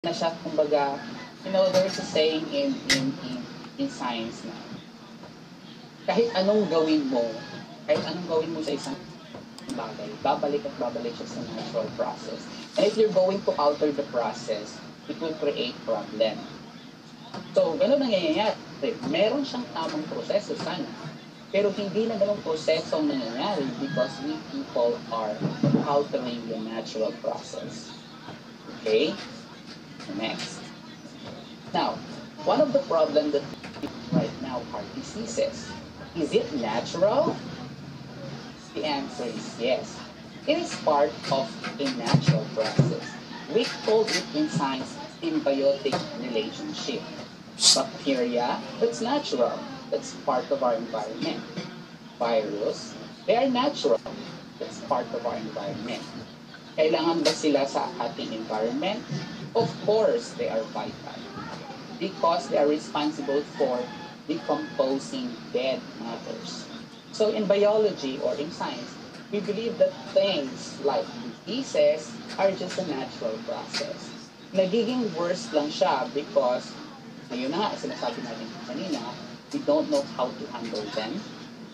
na siya, kumbaga, there's a saying in science na kahit anong gawin mo sa isang bagay, babalik at babalik siya sa natural process. And if you're going to alter the process, it will create problem. So, gano'n nangyayari. Meron siyang tamang proseso sana. Pero hindi na ganong proseso ang nangyayari because we people are altering the natural process. Okay? Next. Now, one of the problems that we right now are diseases. Is it natural? The answer is yes. It is part of a natural process. We call it in science symbiotic relationship. Bacteria, that's natural. That's part of our environment. Virus, they are natural. That's part of our environment. Kailangan ba sila sa ating environment? Of course, they are vital. Because they are responsible for decomposing dead matters. So in biology or in science, we believe that things like diseases are just a natural process. Nagiging worse lang siya because, ayun na nga, sinasabi natin kanina, we don't know how to handle them.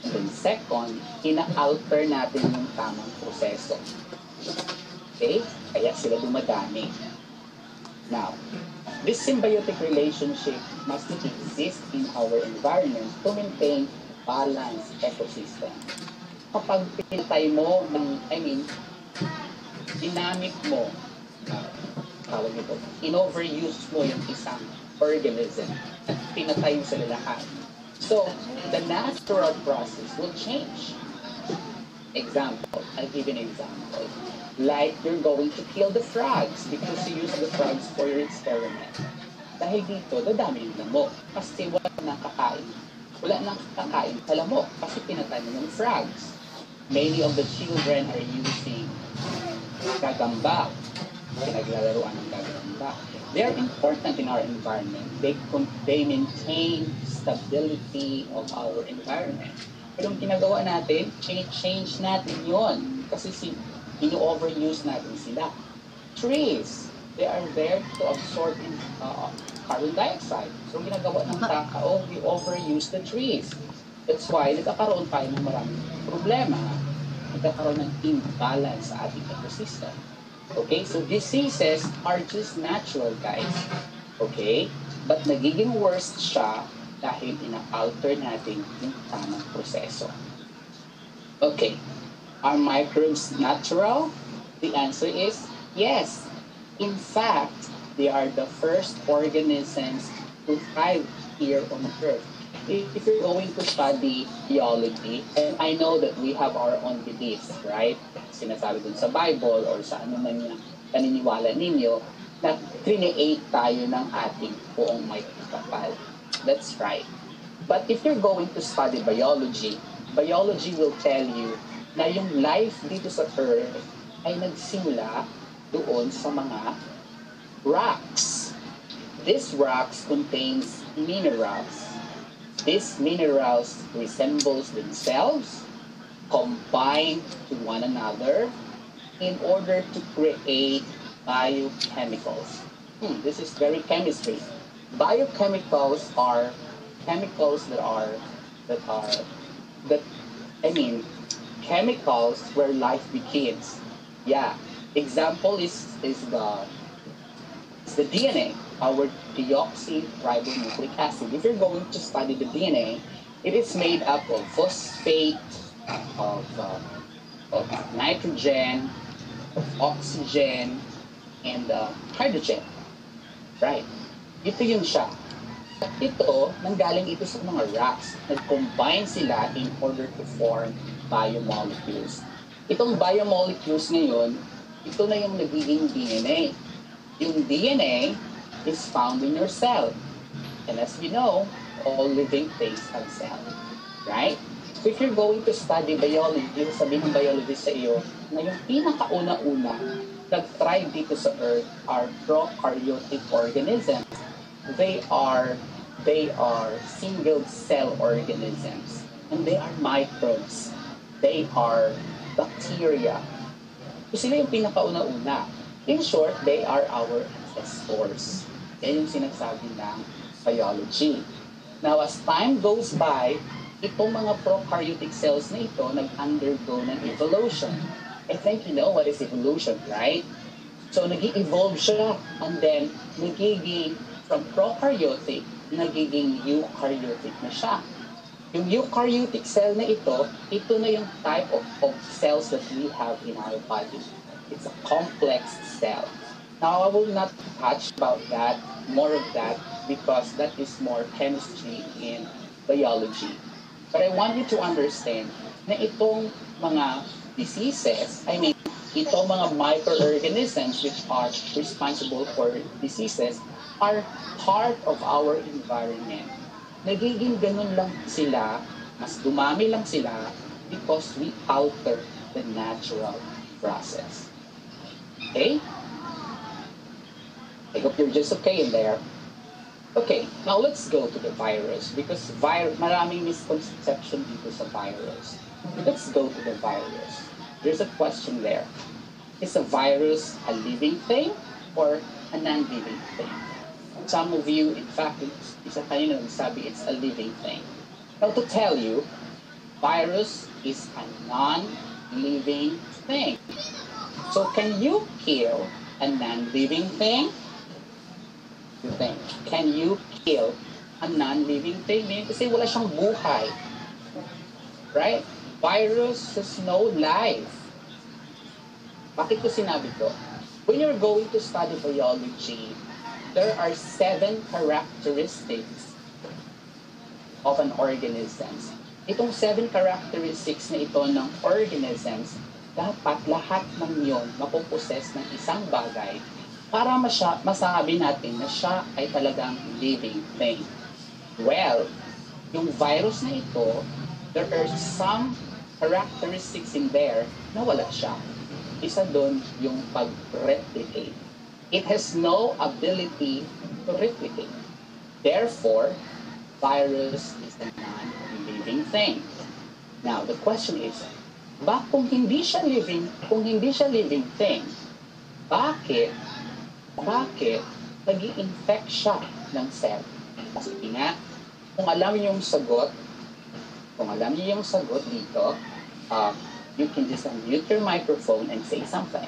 And then second, ina-alter natin yung tamang proseso. Okay? Kaya sila dumadami. Now, this symbiotic relationship must exist in our environment to maintain balanced ecosystem. Kapag pinatay mo, ginamit mo, tawag ito, in-overuse mo yung isang organism at pinatay mo sila lahat. So, the natural process will change. Example, I'll give you an example. Like you're going to kill the frogs because you use the frogs for your experiment. Dahil dito, dadami yung lamok kasi wala nang kakain. Wala nang kakain sa lamok kasi pinatay mo ng frogs. Many of the children are using gagamba. Pinaglalaroan ng gagamba. They are important in our environment. They maintain stability of our environment. Pero yung ginagawa natin, change natin yon kasi ino-overuse natin sila. Trees, they are there to absorb carbon dioxide. So, ginagawa ng tao, we overuse the trees. That's why, nagkakaroon tayo ng maraming problema. Nagkakaroon ng imbalance sa ating ecosystem. Okay? So, diseases are just natural, guys. Okay? But nagiging worse siya dahil ina-alter natin yung tamang proseso. Okay. Are microbes natural? The answer is yes. In fact, they are the first organisms to thrive here on Earth. If you're going to study biology, and I know that we have our own beliefs, right? Sinasabi dun sa Bible or sa ano man yung paniniwala ninyo, na create tayo ng ating buong may kapal. That's right. But if you're going to study biology, biology will tell you na yung life dito sa Earth ay nagsimula doon sa mga rocks. These rocks contains minerals. These minerals resembles themselves, combine to one another in order to create biochemicals. This is very chemistry. Biochemicals are chemicals chemicals where life begins. Yeah. Example is the DNA, our deoxyribonucleic acid. If you're going to study the DNA, it is made up of phosphate, of nitrogen, of oxygen, and hydrogen. Right? Ito yun siya. At ito, nanggaling ito sa mga rocks. Nag-combine sila in order to form biomolecules. Itong biomolecules ngayon, ito na yung nagiging DNA. Yung DNA is found in your cell. And as we know, all living things have cell. Right? So if you're going to study biology, sabihin ng biologist sa iyo, na yung pinakauna-una nag-thrive dito sa Earth are prokaryotic organisms. They are single-cell organisms. And they are microbes. They are bacteria. So sila yung pinakauna-una. In short, they are our stores. Yan yung sinasabi ng biology. Now, as time goes by, itong mga prokaryotic cells na ito nag-undergo ng evolution. I think you know what is evolution, right? So, nag-evolve siya, and then nagiging from prokaryotic, nagiging eukaryotic na siya. Yung eukaryotic cell na ito na yung type of cells that we have in our body. It's a complex cell. Now, I will not touch about that, more of that, because that is more chemistry in biology. But I want you to understand na itong mga diseases, itong mga microorganisms which are responsible for diseases are part of our environment. Nagiging ganun lang sila, mas dumami lang sila because we alter the natural process. Okay? I hope you're just okay in there. Okay, now let's go to the virus because maraming misconception dito sa virus. Let's go to the virus. There's a question there. Is a virus a living thing or a non-living thing? Some of you, in fact, isa kayo na nagsabi it's a living thing. Now to tell you, virus is a non-living thing. So can you kill a non-living thing? You think, can you kill a non-living thing? Kasi wala siyang buhay. Right? Virus has no life. Bakit ko sinabi to? When you're going to study biology, there are 7 characteristics of an organism. Itong 7 characteristics na ito ng organisms, dapat lahat ng yon mapuposes ng isang bagay para masabi natin na siya ay talagang living thing. Well, yung virus na ito, there are some characteristics in there na wala siya. Isa doon yung pag-replicate. It has no ability to replicate. Therefore, virus is a non-living thing. Now, the question is, kung hindi siya living thing, bakit nag-i-infect siya ng cell? Kasi nga, kung alam niyo yung sagot dito, you can just unmute your microphone and say something.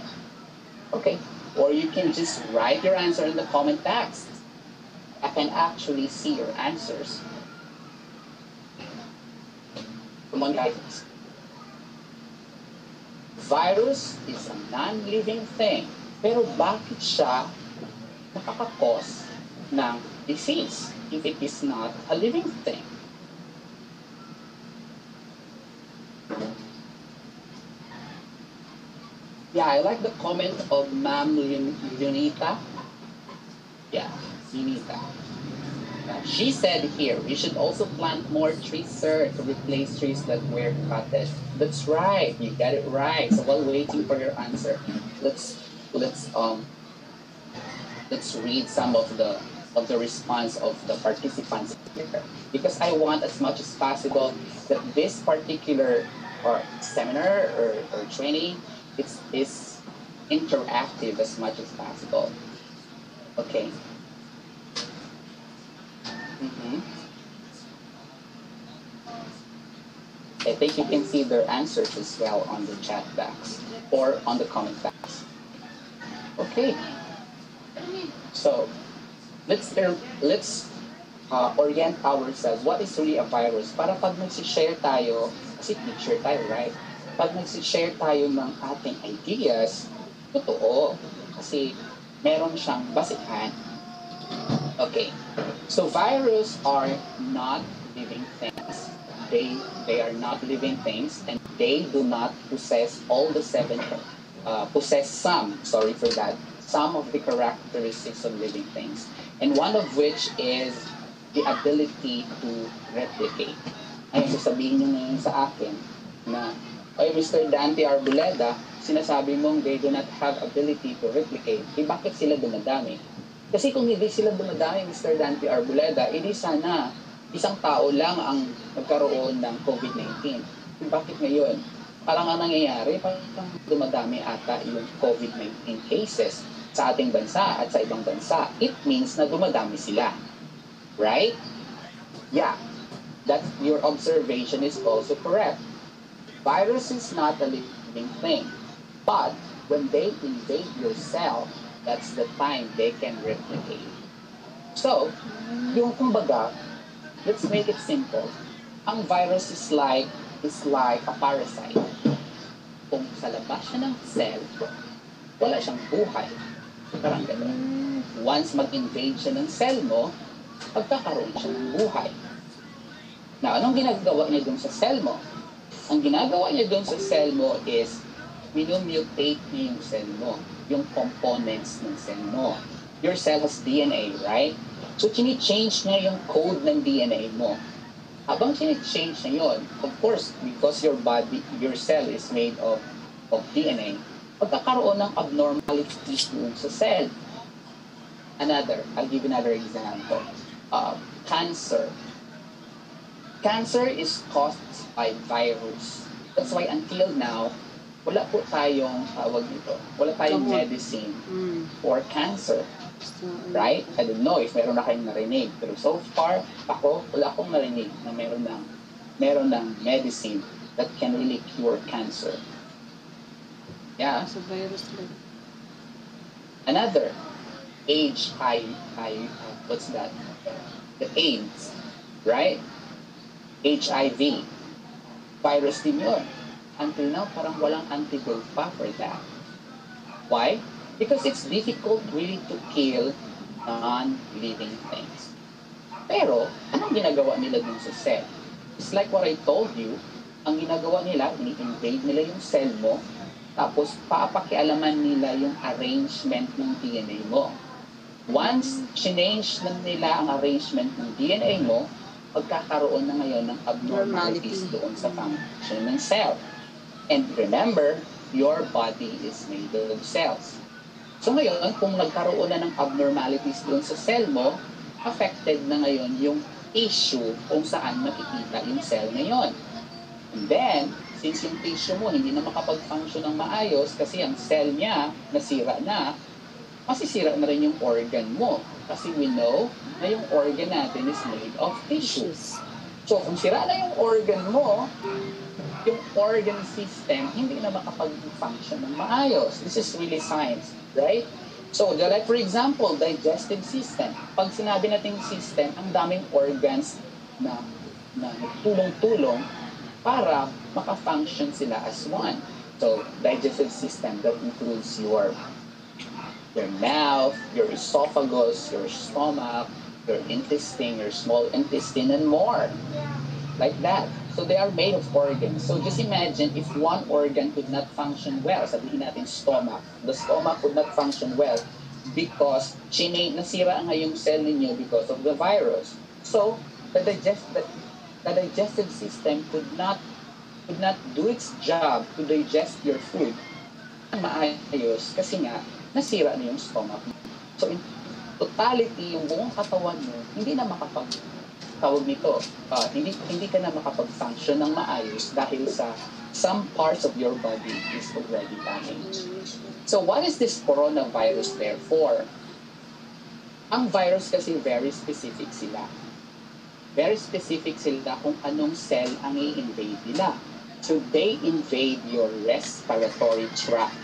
Okay? Or you can just write your answer in the comment box. I can actually see your answers. Come on, guys. Virus is a non-living thing. Pero bakit siya nakakakos ng disease if it is not a living thing? Yeah, I like the comment of Ma'am Lunita. Yeah, Lunita. She said here, we should also plant more trees, sir, to replace trees that were cutted. That's right, you got it right. So while waiting for your answer, let's read some of the response of the participants here, because I want as much as possible that this particular seminar or training is interactive as much as possible. Okay. I think you can see their answers as well on the chat box or on the comment box. Okay. So let's orient ourselves. What is really a virus? Para pag nag-share tayo, kasi teacher tayo, right? Pag nag-share tayo ng ating ideas, totoo. Kasi meron siyang basihan. Okay. So virus are not living things. They are not living things, and they do not possess all the 7 some of the characteristics of living things, and one of which is the ability to replicate. Ay, sasabihin nyo ngayon sa akin na, oy, Mr. Dante Arboleda, sinasabi mong they do not have ability to replicate. Bakit sila dumadami? Kasi kung hindi sila dumadami, Mr. Dante Arboleda, edi sana isang tao lang ang nagkaroon ng COVID-19. Bakit ngayon? Parang ang nangyayari, parang dumadami ata yung COVID-19 cases. sa ating bansa at sa ibang bansa, it means na dumadami sila. Right? Yeah. That your observation is also correct. Virus is not a living thing. But when they invade your cell, that's the time they can replicate. So, yung kumbaga, let's make it simple. Ang virus is like a parasite. Kung sa labas siya ng cell, wala siyang buhay. Parang gano'n. Once mag-invade siya ng cell mo, pagkakaroon siya ng buhay. Now, anong ginagawa niya dun sa cell mo? Ang ginagawa niya dun sa cell mo is minumutate niya yung cell mo, yung components ng cell mo. Your cell has DNA, right? So, chini-change niya yung code ng DNA mo. Habang chini-change niya yun, of course, because your cell is made of DNA, pagkakaroon ng abnormalities dun sa cell. I'll give you another example. Cancer. Cancer is caused by virus. That's why until now, wala po tayong wala tayong medicine for cancer. Right? I don't know if meron na kayong narinig. Pero so far, wala akong narinig na meron ng medicine that can really cure cancer. Yeah. Sa virus lang. Another, what's that? The AIDS, right? HIV. Virus din yun. Until now, parang walang antidote pa for that. Why? Because it's difficult really to kill non-living things. Pero, anong ginagawa nila dun sa cell? It's like what I told you, ang ginagawa nila, ini-invade nila yung cell mo, tapos papakialaman nila yung arrangement ng DNA mo. Once change na nila ang arrangement ng DNA mo, pagkakaroon na ngayon ng abnormalities doon sa function ng cell. And remember, your body is made of cells. So ngayon, kung nagkaroon na ng abnormalities doon sa cell mo, affected na ngayon yung tissue kung saan makikita yung cell ngayon. And then, since yung tissue mo hindi na makapag-function ng maayos kasi ang cell niya nasira na, masisira na rin yung organ mo. Kasi we know na yung organ natin is made of tissues. So kung sira na yung organ mo, yung organ system hindi na makapag-function ng maayos. This is really science, right? So, like for example, digestive system. Pag sinabi natin system, ang daming organs na tulong-tulong para maka-function sila as one. So, digestive system, that includes your mouth, your esophagus, your stomach, your intestine, your small intestine, and more. Like that. So they are made of organs. So just imagine if one organ could not function well, sabihin natin stomach. The stomach could not function well because nasira nga yung cell ninyo because of the virus. So the digestive system could not do its job to digest your food maayos kasi nga nasira na yung stomach. So in totality, yung buong katawan mo hindi na hindi ka na makapag-function ng maayos dahil sa some parts of your body is already damaged. So what is this coronavirus therefore? Ang virus kasi very specific sila. Very specific sila kung anong cell ang i-invade nila. So they invade your respiratory tract.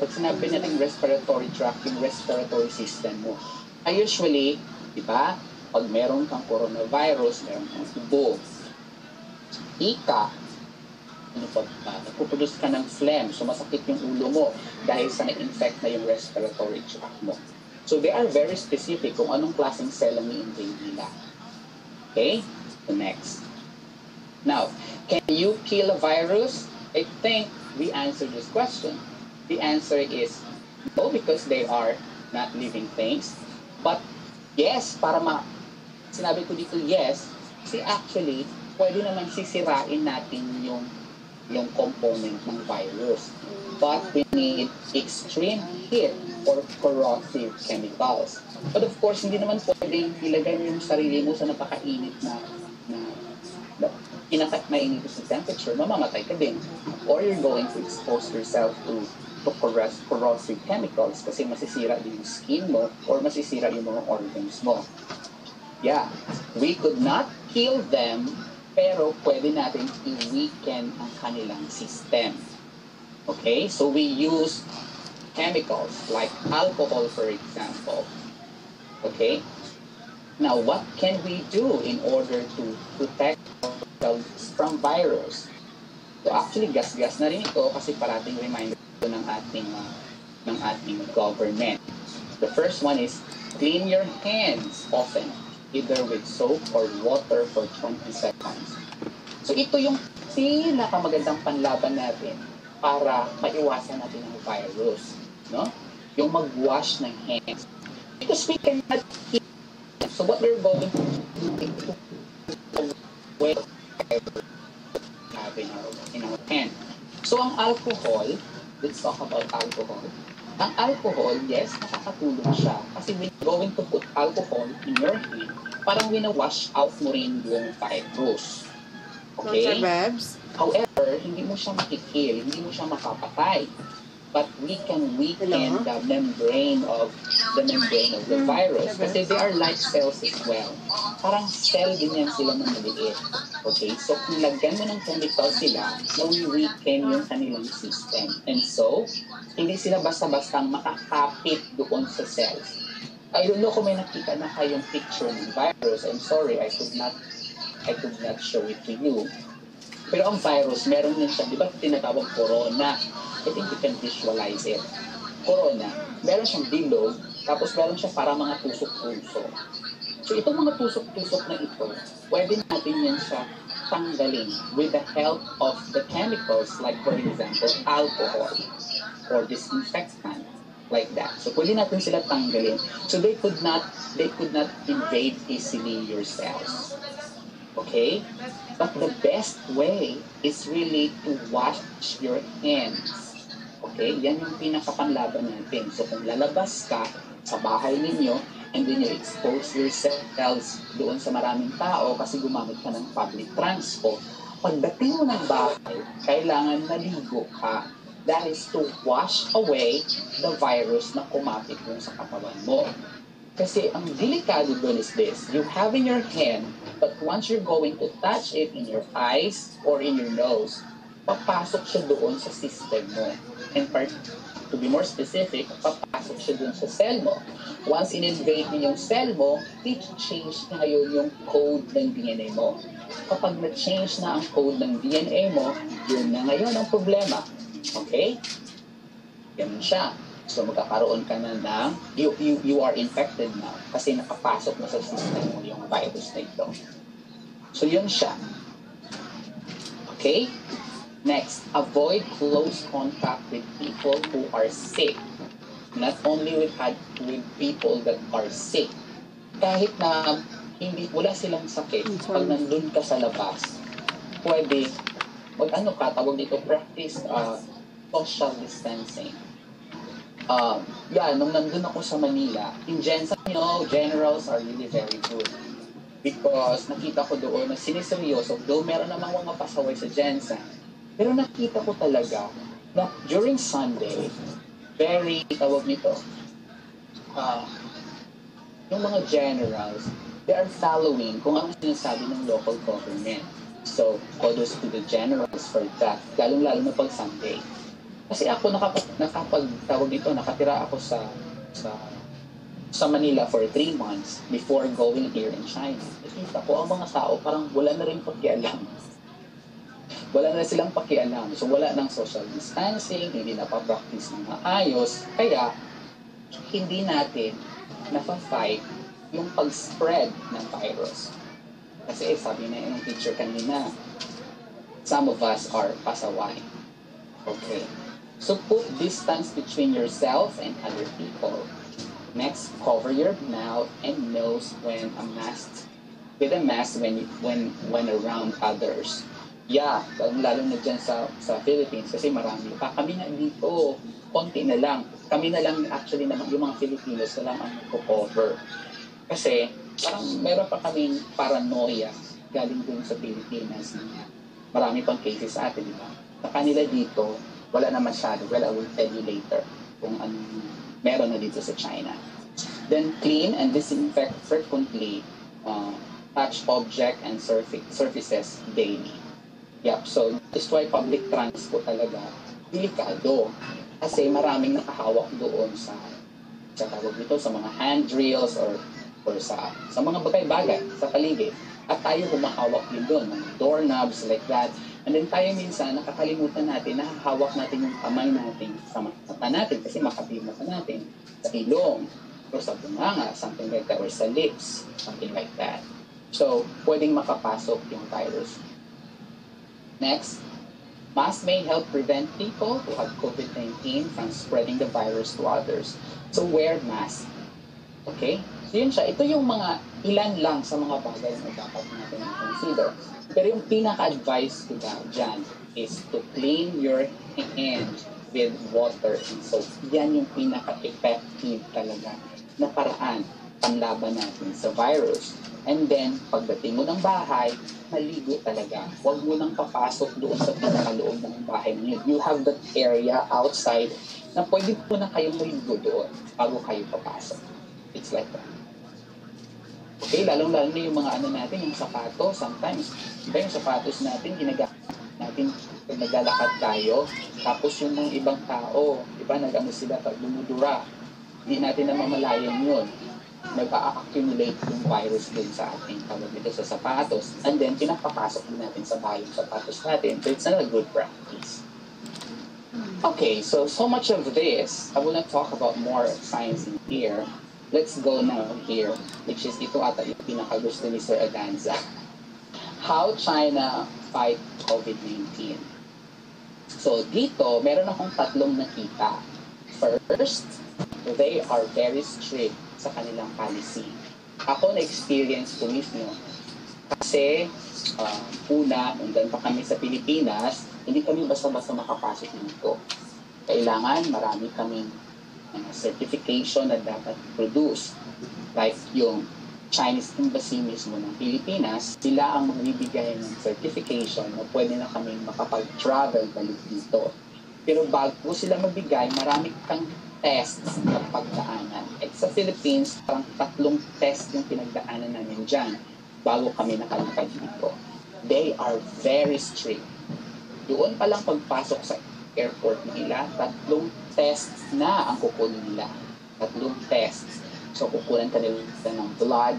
Pag sinabi natin respiratory tract, yung respiratory system mo. Usually, di ba, pag meron kang coronavirus, meron kang tubo, nagpuproduce ka ng phlegm, so masakit yung ulo mo dahil sa na-infect na yung respiratory tract mo. So they are very specific kung anong klaseng cell ang i-invade nila. Okay? The next. Now, can you kill a virus? I think we answered this question. The answer is no, because they are not living things. But yes, sinabi ko dito yes, kasi actually, pwede naman sisirain natin yung component ng virus. But we need extreme heat or corrosive chemicals. But of course, hindi naman pwedeng ilagay mo yung sarili mo sa napakainit na mainit sa temperature, mamamatay ka din. Or you're going to expose yourself to to corrosive chemicals kasi masisira din yung skin mo or masisira yung mga organs mo. Yeah, we could not kill them, pero pwede natin i-weaken ang kanilang system. Okay, so we use chemicals like alcohol, for example. Okay, now what can we do in order to protect ourselves from virus? So actually, gas-gas na rin ito kasi parating reminder ito ng ating government. The first one is clean your hands often, either with soap or water for 20 seconds. So ito yung pinakamagandang panlaban natin para maiwasan natin ang virus, no? Yung mag-wash ng hands. Because we cannot keep. So what we're going to do is in our hand. So ang alcohol, let's talk about alcohol. Ang alcohol, yes, nakakatulong siya. Kasi when you're going to put alcohol in your hand, parang wina-wash out mo rin yung virus. Okay? However, hindi mo siya makikill, hindi mo siya makapatay. But we can weaken the membrane of the virus kasi they are like cells as well. Parang cell din yan sila na maliit. Okay? So, kung lagyan mo ng chemical sila, weaken yung kanilang system. And so, hindi sila basta-basta makakapit doon sa cells. I don't know kung may nakita na kayong picture ng virus. I'm sorry, I could not show it to you. Pero ang virus, meron din siya, di ba tinatawag corona? I think you can visualize it. Corona, meron siyang bilog, tapos meron siya para mga tusok-tusok. So itong mga tusok-tusok na ito, pwede natin yan siya tanggalin with the help of the chemicals like for example, alcohol or disinfectant like that. So pwede natin sila tanggalin. So they could not invade easily your cells. Okay? But the best way is really to wash your hands. Okay? Yan yung pinakapanlaban natin. So kung lalabas ka sa bahay ninyo and then you expose yourselves doon sa maraming tao kasi gumamit ka ng public transport, pagdating mo ng bahay, kailangan naligo ka. That is to wash away the virus na kumapit dun sa katawan mo. Kasi ang delikado doon is this, you have in your hand, but once you're going to touch it in your eyes or in your nose, papasok siya doon sa system mo. And to be more specific, papasok siya doon sa cell mo. Once in-invade niyo yung cell mo, i-change na ngayon yung code ng DNA mo. Kapag na-change na ang code ng DNA mo, yun na ngayon ang problema. Okay? Yan siya. So magkakaroon ka na ng, you are infected now kasi nakapasok na sa system mo yung virus na ito. So yun siya. Okay? Next, avoid close contact with people who are sick. Not only with people that are sick. Kahit na wala silang sakit, pag nandun ka sa labas, pwede, tawag dito, practice social distancing. Nung nandun ako sa Manila, in Jensen, generals are really very good. Because nakita ko doon na siniseryoso, though meron namang mga pasaway sa Jensen, pero nakita ko talaga na during Sunday, very, yung mga generals, they are following kung ano sinasabi ng local government. So, kudos to the generals for that, lalong-lalo na pag Sunday. Kasi ako nakatira ako sa Manila for 3 months before going here in China. Nakita ko ang mga tao parang wala na rin pakialam. Wala na silang pakialam. So wala ng social distancing, hindi na pa-practice ng maayos. Kaya hindi natin na-fight yung pag-spread ng virus. Kasi sabi na yung teacher kanina, some of us are pasaway. Okay. So put distance between yourself and other people. Next, cover your mouth and nose with a mask when around others. Yeah, lalo na dyan sa Philippines kasi marami pa. Kami na dito, konti na lang. Kami na lang actually naman yung mga Filipinos na lang ang nagko-cover. Kasi parang meron pa kaming paranoia galing dun sa Pilipinas. Marami pang cases sa atin, di ba? Sa kanila dito, Wala na masyado. Well, I will tell you later kung anong meron na dito sa China. Then clean and disinfect frequently touch object and surfaces daily. Yep, so that's why public transport talaga delikado kasi maraming nakahawak doon sa tawag dito sa mga handrails or sa mga bagay-bagay sa paligid. At tayo humahawak din doon, mga doorknobs like that. And then tayo minsan, nakakalimutan natin, nahahawak natin yung kamay natin sa mata natin kasi makapima ka natin sa ilong or sa bunganga, something like that, or sa lips, something like that. So, pwedeng makapasok yung virus. Next, masks may help prevent people who have COVID-19 from spreading the virus to others. So, wear mask. Okay? So, yun siya. Ito yung mga ilan lang sa mga bagay na dapat natin consider. Pero yung pinaka-advice ko dyan is to clean your hands with water and soap. Yan yung pinaka-effective talaga na paraan panlaban natin sa virus. And then, pagdating mo ng bahay, maligo talaga. Huwag mo nang papasok doon sa pinakaloob ng bahay niyo. You have that area outside na pwede po na kayong maligo doon bago kayo papasok. It's like that. Okay, lalong-lalo na yung mga ano natin, yung sapatos. Sometimes, diba yung sapatos natin, ginagamit natin pag naglalakad tayo. Tapos yung mga ibang tao, diba, nag-ano sila pag dumudura. Hindi natin namamalayan yun. Nag-a-accumulate yung virus din sa ating tawag dito sa sapatos. And then, pinapapasok din natin sa bahay yung sapatos natin. So, it's not a good practice. Okay, so much of this. I will not talk about more science in here. Let's go now here, which is ito ata yung pinakagusto ni Sir Adanza. How China fight COVID-19. So dito, meron akong tatlong nakita. First, they are very strict sa kanilang policy. Ako na-experience ko mismo. Kasi, una, nandun pa kami sa Pilipinas, hindi kami basta-basta makapasok dito. Kailangan marami kaming certification na dapat produce. Like yung Chinese Embassy mismo ng Pilipinas, sila ang magbibigay ng certification na pwede na kami makapag-travel balik dito. Pero bago sila magbigay, marami kang tests na pagdaanan. At sa Philippines, parang 3 tests yung pinagdaanan namin dyan bago kami nakalipad dito. They are very strict. Doon pa lang pagpasok sa airport nila, 3 tests na ang kukunin nila. 3 tests. So, kukunan kanila ng blood,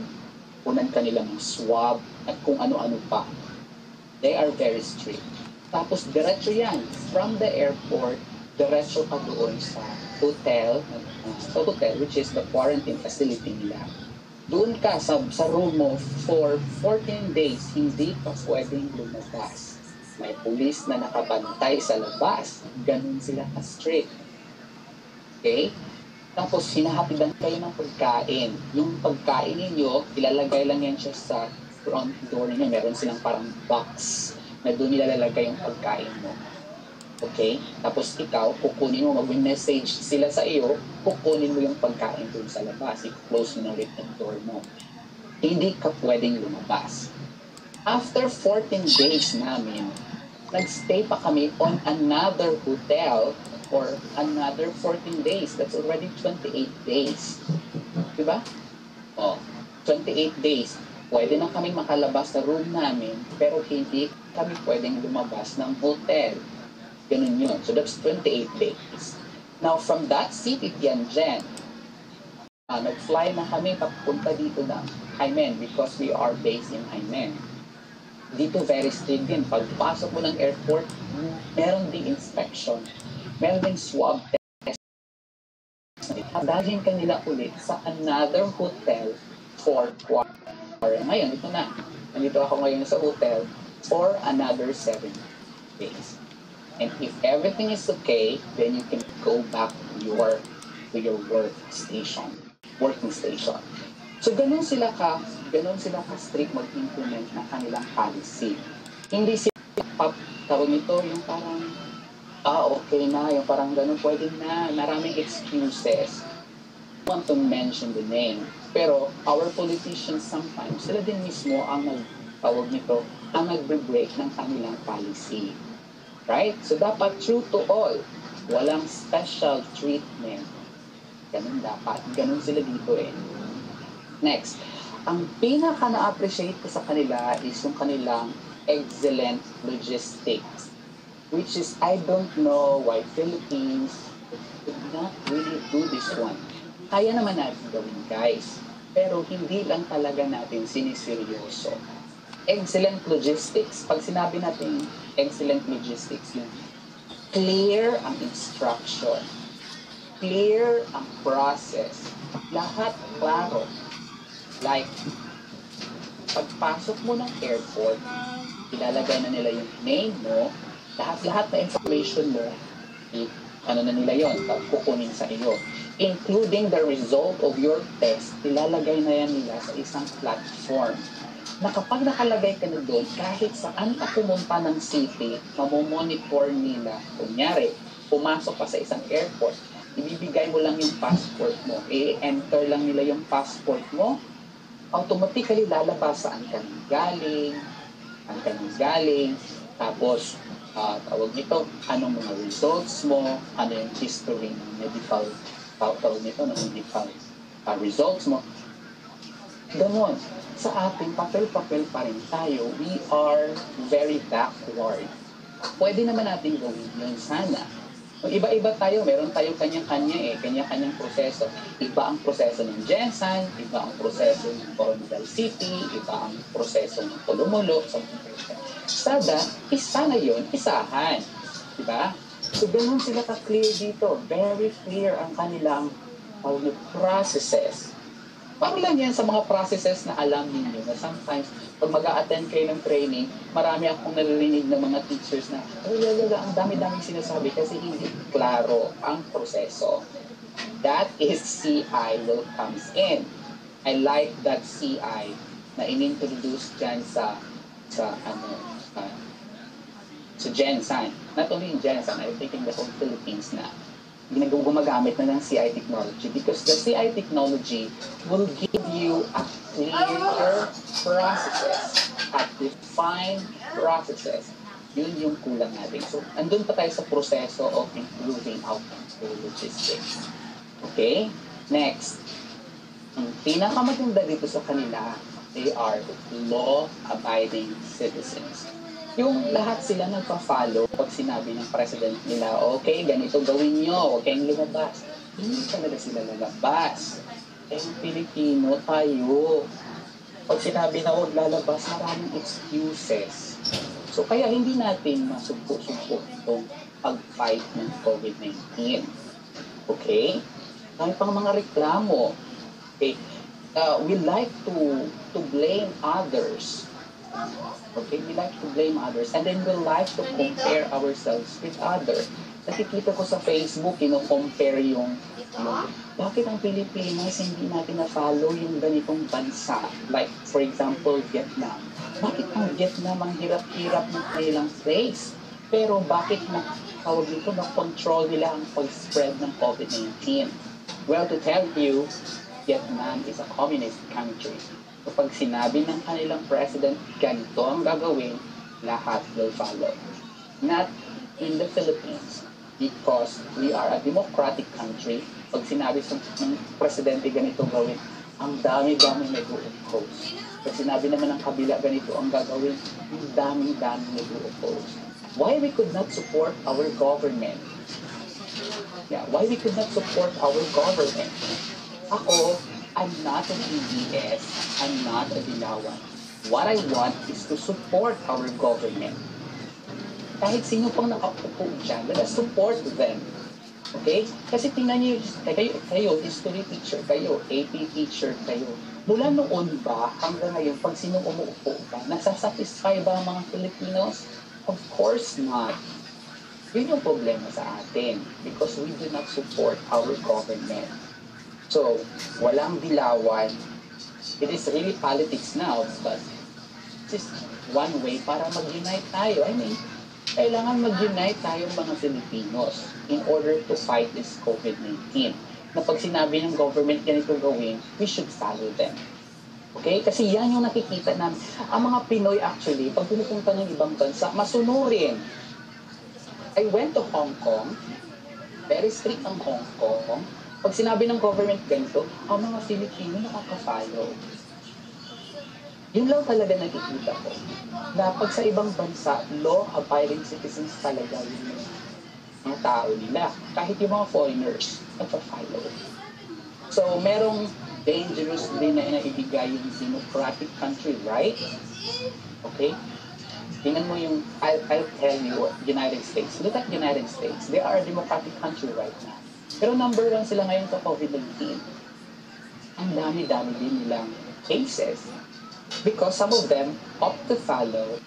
kukunan kanila ng swab, at kung ano-ano pa. They are very strict. Tapos, diretso yan. From the airport, diretso ka doon sa hotel, which is the quarantine facility nila. Doon ka sa room mo for 14 days, hindi pa pwedeng lumabas. May pulis na nakabantay sa labas. Ganun sila ka-strict. Okay? Tapos, hinahapidan kayo ng pagkain. Yung pagkain ninyo, ilalagay lang yan siya sa front door ninyo. Meron silang parang box na doon nilalagay yung pagkain mo. Okay? Tapos ikaw, kukunin mo, mag-message sila sa iyo, kukunin mo yung pagkain doon sa labas. I-close mo na ulit yung door mo. Hindi ka pwedeng lumabas. After 14 days namin, nagstay pa kami on another hotel for another 14 days. That's already 28 days. Diba? 28 days. Pwede na kami makalabas sa room namin, pero hindi kami pwedeng lumabas ng hotel. Ganun yun. So that's 28 days. Now, from that city, Tianjin, nag-fly na kami papunta dito ng Haimen because we are based in Haimen. Dito very strict din. Pagpasok mo ng airport, meron ding inspection. Meron ding swab test. Dalhin ka nila ulit sa another hotel for quarantine. Ngayon, ito na. Nandito ako ngayon sa hotel for another 7 days. And if everything is okay, then you can go back to your working station. So ganun sila ka-strict mag-implement ng kanilang policy. Hindi sila tawag nito yung parang okay na, yung parang ganun pwede na, maraming excuses. I want to mention the name. Pero our politicians sometimes, sila din mismo ang nagtawag nito, ang nagbe-break ng kanilang policy. Right? So dapat true to all. Walang special treatment. Ganun dapat. Ganun sila dito eh. Next. Ang pinaka na-appreciate ko sa kanila is yung kanilang excellent logistics. Which is, I don't know why Philippines did not really do this one. Kaya naman natin gawin, guys. Pero hindi lang talaga natin siniseryoso. Excellent logistics. Pag sinabi natin excellent logistics, yun, clear ang instruction. Clear ang process. Lahat klaro. Like, pagpasok mo ng airport, ilalagay na nila yung name mo, lahat na information mo, ano na nila yon, kukunin sa iyo. Including the result of your test, ilalagay na yan nila sa isang platform. Na kapag nakalagay ka na doon, kahit saan ka pumunta ng city, mamomonitor nila. Kunyari, pumasok ka sa isang airport, ibibigay mo lang yung passport mo. I-enter lang nila yung passport mo, automatically lalabas saan ka galing, tapos tawag nito, anong mga results mo, ano yung history ng medical, tawag nito, ng medical results mo. Ganon. Sa ating papel-papel pa rin tayo, we are very backward. Pwede naman natin gawin yun sana. Kung iba-iba tayo, meron tayo kanya-kanya kanya-kanyang proseso. Iba ang proseso ng Gensan, iba ang proseso ng Coronadal City, iba ang proseso ng Polumulo. Sada, isa na yun, isahan. Diba? So, ganun sila ka-clear dito. Very clear ang kanilang processes. Parang lang yan sa mga processes na alam ninyo na sometimes pag mag-a-attend kayo ng training, marami akong narinig ng mga teachers na ang dami-daming sinasabi kasi hindi klaro ang proseso. That is CI will comes in. I like that CI na in-introduce dyan sa Gensan. Not only in Gensan, I'm thinking the whole Philippines na gumagamit na ng CI technology because the CI technology will give you a clear processes, a defined processes. Yun yung kulang natin. So, andun pa tayo sa proseso of improving outcomes for logistics. Okay? Next. Ang pinakamaganda dito sa kanila, they are law-abiding citizens. Yung lahat sila nagpa-follow pag sinabi ng president nila, okay, ganito gawin nyo, huwag kayong lumabas. Hindi talaga sila lalabas. Yung Pilipino tayo. Pag sinabi na huwag lalabas, maraming excuses. So kaya hindi natin masugpo-sugpo itong pag-fight ng COVID-19. Okay? Dahil pang mga reklamo. Okay? We like to blame others. Okay, we like to blame others and then we like to compare ourselves with others. Nakikita ko sa Facebook, compare yung bakit ang Pilipinas hindi natin na-follow yung ganitong bansa? Like, for example, Vietnam. Bakit ang Vietnam ang hirap-hirap ng kanilang place? Pero bakit na-control nila ang pag-spread ng COVID-19? Well, to tell you, Vietnam is a communist country. Kapag sinabi ng kanilang president, ganito ang gagawin, lahat will follow. Not in the Philippines, because we are a democratic country. Pag sinabi ng presidente ganito gawin, ang dami-dami nag-oppose. Pag sinabi naman ng kabila ganito ang gagawin, ang dami-dami nag-oppose. Why we could not support our government? Yeah, why we could not support our government? Ako, I'm not a DDS. I'm not a Dilawan. What I want is to support our government. Kahit sino pang nakaupo dyan, let us support them. Okay? Kasi tingnan niyo, kayo, history teacher kayo, AP teacher kayo. Mula noon ba, hanggang ngayon, pag sino umuupo ba, nasasatisfy ba ang mga Filipinos? Of course not. Yun yung problema sa atin because we do not support our government. So, walang dilawan. It is really politics now, but just one way para mag-unite tayo. I mean, kailangan mag-unite tayong mga Filipinos in order to fight this COVID-19. Na pag sinabi ng government ganito gawin, we should follow them. Okay? Kasi yan yung nakikita namin. Ang mga Pinoy actually, pag pumupunta ng ibang bansa, masunurin. I went to Hong Kong, very strict ang Hong Kong. Pag sinabi ng government ganito, ang mga Filipino nakaka-follow. Yun lang talaga nakikita ko. Na pag sa ibang bansa, law-abiding citizens talaga yun ang tao nila. Kahit yung mga foreigners, nagpa-follow. So, merong dangerous din na inaibigay yung democratic country, right? Okay? Tingnan mo yung, I'll tell you, United States. Look at United States. They are a democratic country right now. Pero number 1 sila ngayon sa COVID-19. Ang dami-dami din nilang cases. Because some of them opt to follow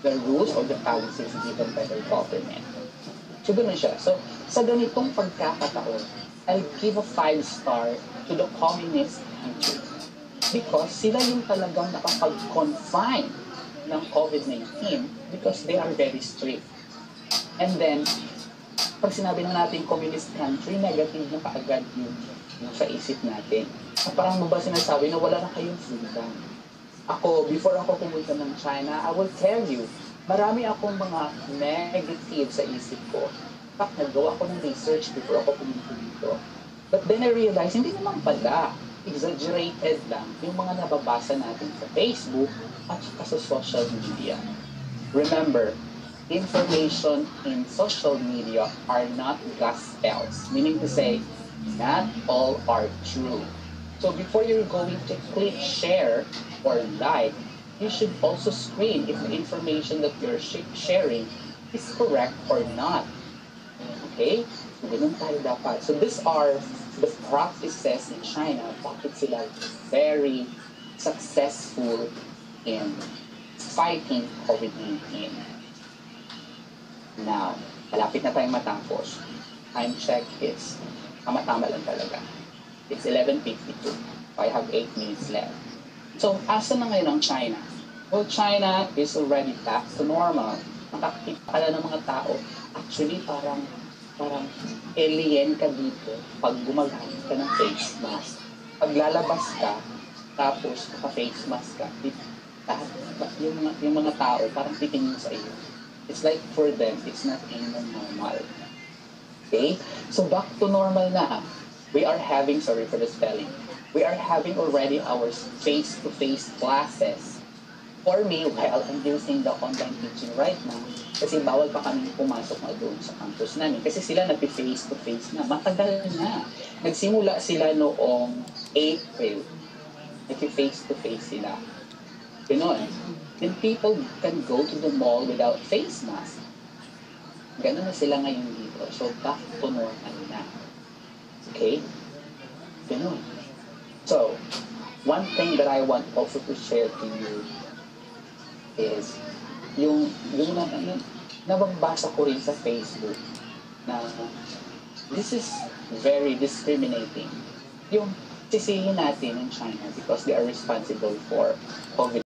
the rules or the policies given by their government. So, ganun siya. So, sa ganitong pagkakataon, I'll give a 5-star to the communist country. Because sila yung talagang nakapag-confine ng COVID-19 because they are very strict. And then, pag sinabi na natin communist country, negative na kaagad yung sa isip natin. Parang mo ba sinasabi na wala na kayong freedom? Ako, before ako pumunta ng China, I will tell you, marami akong mga negative sa isip ko. Pak, nagawa ko ng research before ako pumunta dito. But then I realized, hindi naman pala. Exaggerated lang yung mga nababasa natin sa Facebook at sa social media. Remember, information in social media are not gospels. Meaning to say, not all are true. So before you're going to click share or like, you should also screen if the information that you're sharing is correct or not. Okay? So ganun tayo dapat. So these are the practices in China. Bakit sila very successful in fighting COVID-19. Now, malapit na tayong matapos. Time check is tama-tama lang talaga. It's 11:52. I have 8 minutes left. So, asa na ngayon ang China? Well, China is already back to normal. Nakakita ka na ng mga tao. Actually, parang alien ka dito pag gumagamit ka ng face mask. Pag lalabas ka, tapos naka-face mask ka, yung mga tao parang titingin sa iyo. It's like for them, it's not anymore normal. Okay? So back to normal na. We are having, sorry for the spelling, we are having already our face-to-face classes. For me, while I'm using the online teaching right now, kasi bawal pa kami pumasok na doon sa campus namin. Kasi sila nag-face-to-face na. Matagal na. Nagsimula sila noong April. Nag-face-to-face sila. Ganon. Then people can go to the mall without face mask. Ganon na sila ngayon dito. So, back to normal na. Okay? Ganon. So, one thing that I want also to share to you is yung nababasa ko rin sa Facebook na this is very discriminating. Yung sisihin natin in China because they are responsible for COVID